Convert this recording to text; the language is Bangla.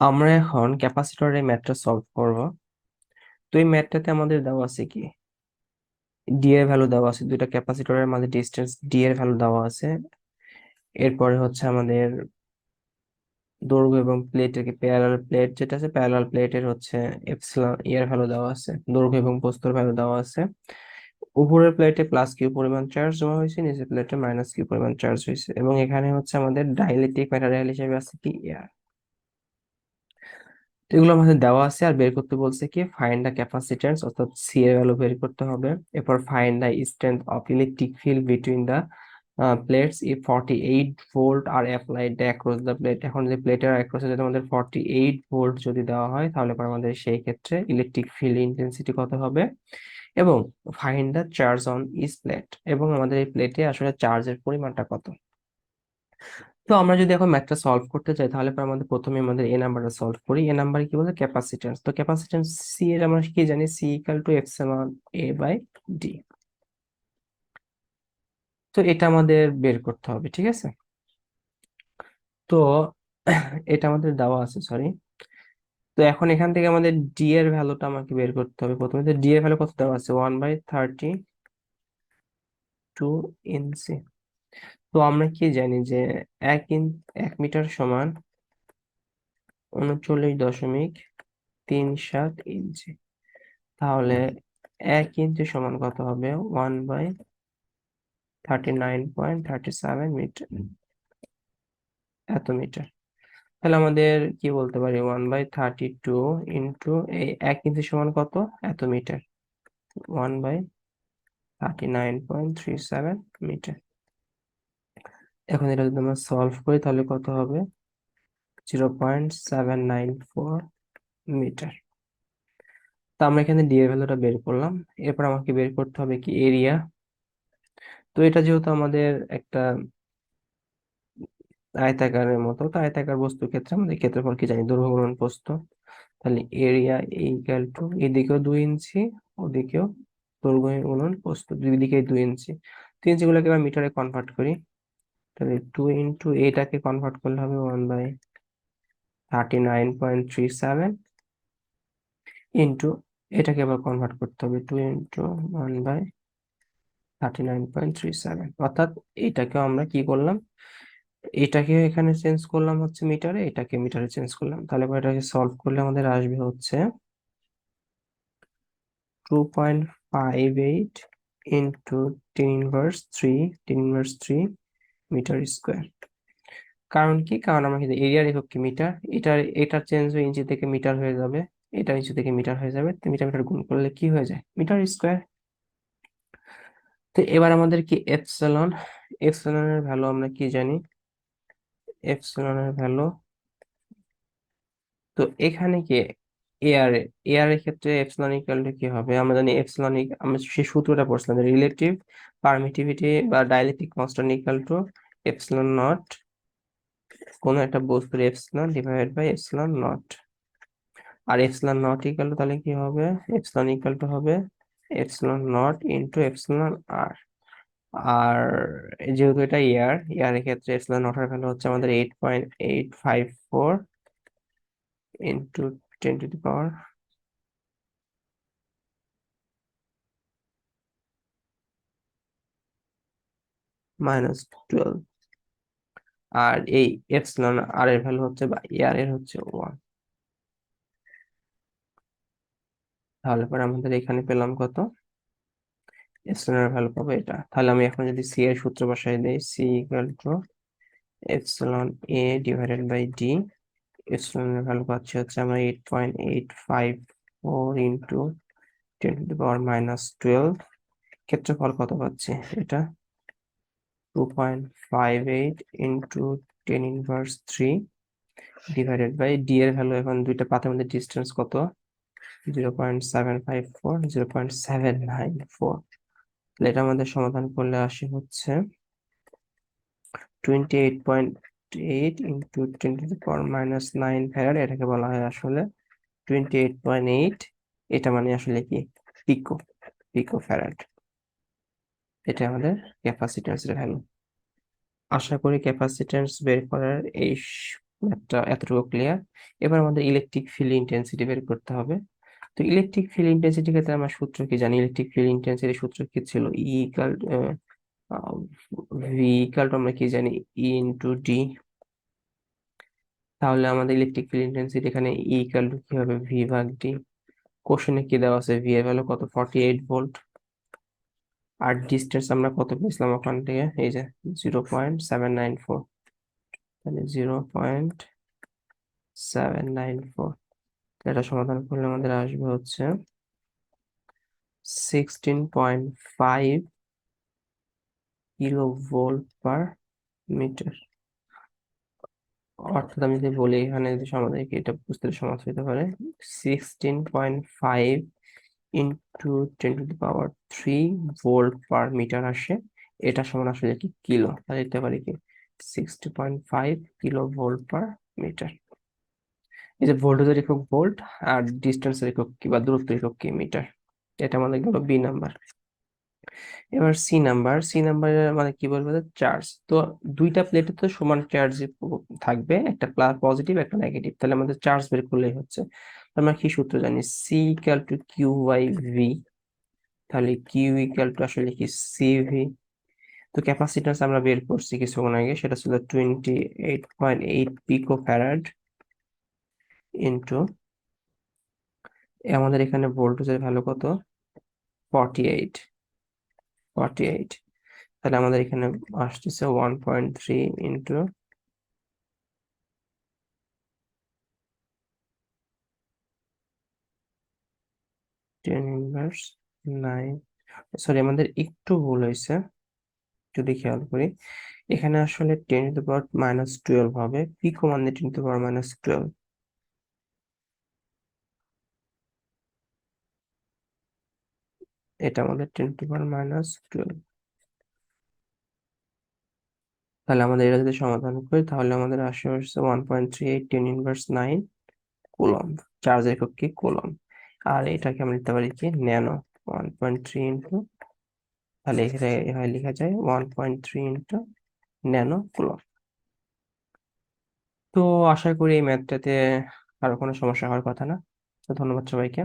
আমরা এখন ক্যাপাসিটরের ম্যাথটা সলভ করব। তো এই ম্যাথটাতে আমাদের দেওয়া আছে কি, ডি এর ভ্যালু দেওয়া আছে, দুইটা ক্যাপাসিটরের মাঝে ডিসটেন্স ডি এর ভ্যালু দেওয়া আছে। এরপরে হচ্ছে আমাদের দৈর্ঘ্য এবং প্লেটের প্যারালাল প্লেট যেটা আছে, প্যারালাল প্লেটের হচ্ছে এপসিলন এর ভ্যালু দেওয়া আছে, দৈর্ঘ্য এবং প্রস্থের ভ্যালু দেওয়া আছে। উপরের প্লেটে প্লাস কিউ পরিমাণ চার্জ জমা হয়েছে, নিচের প্লেটে মাইনাস কিউ পরিমাণ চার্জ হয়েছে, এবং এখানে হচ্ছে আমাদের ডাইলেকট্রিক ম্যাটেরিয়াল হিসেবে আছে কি এয়ার। তো এগুলো আমাদের দেওয়া আছে, আর বের করতে বলছে কি ফাইন্ড দ্য ক্যাপাসিট্যান্স, অর্থাৎ সি এর ভ্যালু বের করতে হবে। এরপর find the strength of electric field between the plates if 48 volt are applied across the plate. এখন যে প্লেটের অ্যাক্রসে যদি আমাদের 48 ভোল্ট যদি দেওয়া হয়, তাহলে পরে আমাদের সেই ক্ষেত্রে ইলেকট্রিক ফিল্ড ইন্টেন্সিটি কত হবে, এবং find the charge on each plate, এবং আমাদের এই প্লেটে আসলে চার্জের পরিমাণটা কত। তো আমরা যদি এখন ম্যাথটা সলভ করতে চাই, তাহলে পরে আমাদের প্রথমে আমাদের এ নাম্বারটা সলভ করি। এ নাম্বারে কি বলছে, ক্যাপাসিট্যান্স। তো ক্যাপাসিট্যান্স সি এর আমরা কি জানি, C equal to epsilon A by D. তো এটা আমাদের বের করতে হবে, ঠিক আছে। তো এটা আমাদের দেওয়া আছে, সরি। তো এখন এখান থেকে আমাদের ডি এর ভ্যালুটা আমাকে বের করতে হবে। প্রথমে তো ডি এর ভ্যালু কত দেওয়া আছে, 1/32 ইঞ্চি। তো আমরা কি জানি যে 1 মিটার সমান 39.37 ইঞ্চি। তাহলে 1 ইঞ্চি সমান কত হবে, 1/39.37 মিটার, এত মিটার। তাহলে আমাদের কি বলতে পারি, 1/32 ইন্টু এই 1 ইঞ্চি সমান কত, এত মিটার, 1/39.37 মিটার। এখন এটা যদি আমরা সলভ করি, তাহলে কত হবে, 0.794 মিটার। তো আমরা এখানে ডি এর ভ্যালুটা বের করলাম। এরপর আমাকে বের করতে হবে কি এরিয়া। তো এটা যেহেতু আমাদের একটা আয়তাকারের মতো, তো আয়তাকার বস্তুর ক্ষেত্রে আমাদের ক্ষেত্রফল কি জানি, দৈর্ঘ্য গুণন প্রস্থ। তাহলে এরিয়া ইকুয়াল টু, এদিকেও 2 ইঞ্চি, ওদিকেও দৈর্ঘ্য গুণন প্রস্থ, দুই দিকে 2 ইঞ্চি। 2 ইঞ্চি গুলোকে এবার মিটারে কনভার্ট করি। তাহলে 2 ইন্টু এটাকে কনভার্ট করলে হবে 1/39.37 ইন্টু এটাকে আবার কনভার্ট করতে হবে, 2 ইন্টু 1/39.37, অর্থাৎ এটাকে আমরা কি করলাম, এটাকে এখানে চেঞ্জ করলাম হচ্ছে মিটারে, এটাকে মিটারে চেঞ্জ করলাম। তাহলে এবার এটাকে সলভ করলে আমাদের আসবে হচ্ছে 2.58 ইন্টু 10 ইনভার্স 3 মিটার স্কোয়ার। কারণ কি, কারণ আমরা কিন্তু এরিয়ার একক কি মিটার, এটার চেঞ্জ হয়ে ইঞ্চি থেকে মিটার হয়ে যাবে, এটা ইঞ্চি থেকে মিটার হয়ে যাবে, তো মিটার মিটার গুণ করলে কি হয়ে যায়, মিটার স্কোয়ার। তো এবার আমাদের কি এপসিলন, এপসিলনের ভ্যালু আমরা কি জানি, এপসিলনের ভ্যালু, তো এখানে কি এয়ার, এর ক্ষেত্রে এপসিলন ইকুয়াল টু কি হবে, আমরা জানি এপসিলন, আমরা সেই সূত্রটা পড়ছিলাম, রিলেটিভ পারমিটিভিটি বা dielectric constant equal to epsilon naught, কোন একটা বস্তুর epsilon divided by epsilon naught. আর এপসিলন নট ইকুয়াল টু তাহলে কি হবে, এপসিলন ইকুয়াল টু হবে epsilon naught into epsilon R. আর যেহেতু এটা এয়ার, এর ক্ষেত্রে এপসিলন নটের ভ্যালু হচ্ছে আমাদের 8.854 ইন্টু 10 টু দি পাওয়ার -12। আর এই এপসিলন আর এর ভ্যালু হচ্ছে, বা এয়ার এর হচ্ছে 1। তাহলে পরে আমাদের এখানে পেলাম কত, এপসিলন এর ভ্যালু পাবো এটা। তাহলে আমি এখন যদি সি এর সূত্র বসাই দেই, C equal to epsilon A divided by D. Epsilon এর ভ্যালু পাচ্ছি হচ্ছে আমরা 8.854 ইন্টু 10 টু দি পাওয়ার -12। ক্ষেত্রফল কত পাচ্ছি, এটা 2.58 into 10 inverse 3 divided by D এর ভ্যালু, এখন দুইটা পাতের মধ্যে ডিস্টেন্স কত, 0.754, 0.794। তাহলে এটা আমাদের সমাধান করলে আসে হচ্ছে 28.8 into 10 to the power -9 farad. এটাকে বলা হয় আসলে 28.8। এটা মানে আসলে কি, পিকো, পিকো ফ্যারাড। এটা আমাদের ক্যাপাসিট্যান্সের ভ্যালু। আশা করি ক্যাপাসিট্যান্স বের করার এই ম্যাথটা এতটুকু ক্লিয়ার। এবার আমাদের ইলেকট্রিক ফিল্ড ইন্টেন্সিটি বের করতে হবে। তো ইলেকট্রিক ফিল্ড ইন্টেন্সিটি ক্ষেত্রে আমরা সূত্র কি জানি? ইলেকট্রিক ফিল্ড ইন্টেন্সিটি সূত্র কি ছিল? ই ইকাল ভি ইকাল টু আমরা কি জানি? ই ইন্টু ডি। তাহলে আমাদের ইলেকট্রিক ফিল্ড ইন্টেন্সিটি এখানে ই ইকাল টু কি হবে? ভি ভাগ ডি। কোশ্চেনে কি দেওয়া আছে? ভি এর ভ্যালু কত? 48 ভোল্ট। আর ডিস্টেন্স আমরা কত পেয়েছিলাম ওখান থেকে? এই যে 0.794। তাহলে 0.794। এটা সমাধান করলে আমাদের আসবে হচ্ছে 16.5 কিলো ভোল্ট পার মিটার। অর্থাৎ আমি যদি বলি এখানে যদি আমাদেরকে এটা বুঝতে সমাধান হতে পারে 16.5 ইন্টু 10⁻³ ভোল্ট পার মিটার আসে। এটা সমান আসলে কি কিলো, তাহলে দিতে পারি কি 60.5 কিলো ভোল্ট পার মিটার। এই যে ভোল্টেজের একক ভোল্ট আর ডিস্টেন্সের একক কি বা দূরত্বের একক কি? মিটার। এটা আমাদের গেল বি নাম্বার। এবার সি নাম্বারের মানে কি বলবো? চার্জ। তো দুইটা প্লেটে তো সমান চার্জ থাকবে, একটা প্লাস পজিটিভ একটা নেগেটিভ, তাহলে আমাদের চার্জ বের করলেই হচ্ছে। আমরা কি সূত্র জানি? C equal to Q by V. তাহলে কিউ ইকুয়াল টু আসলে কি সিভি। তো ক্যাপাসিট্যান্স আমরা বের করছি কিছুক্ষণ আগে, সেটা ছিল 28.8 পিকো ফ্যারাড ইন্টু আমাদের এখানে ভোল্টেজের ভ্যালু কত? 48। 48। তাহলে আমাদের এখানে আসতেছে 1.3 ইন্টু 10⁻৯। সরি, আমাদের একটু ভুল হয়েছে, যদি খেয়াল করি এখানে আসলে 10⁻−12 হবে, পিকো মানে 10⁻−12। এটা আমাদের 10⁻−12। তাহলে আমাদের এটা যদি সমাধান করি তাহলে আমাদের আসে হচ্ছে 1.38 10⁻৯ কুলম্ব। চার্জ একক কি? কুলম্ব। আর এটাকে আমরা লিখতে পারি কি? ন্যানো। 1.3 ইন্টু, তাহলে এখানে এভাবে লেখা যায় 1.3 ইন্টু ন্যানো কুলম্ব। তো আশা করি এই ম্যাথটাতে কারো কোনো সমস্যা হওয়ার কথা না। তো ধন্যবাদ সবাইকে।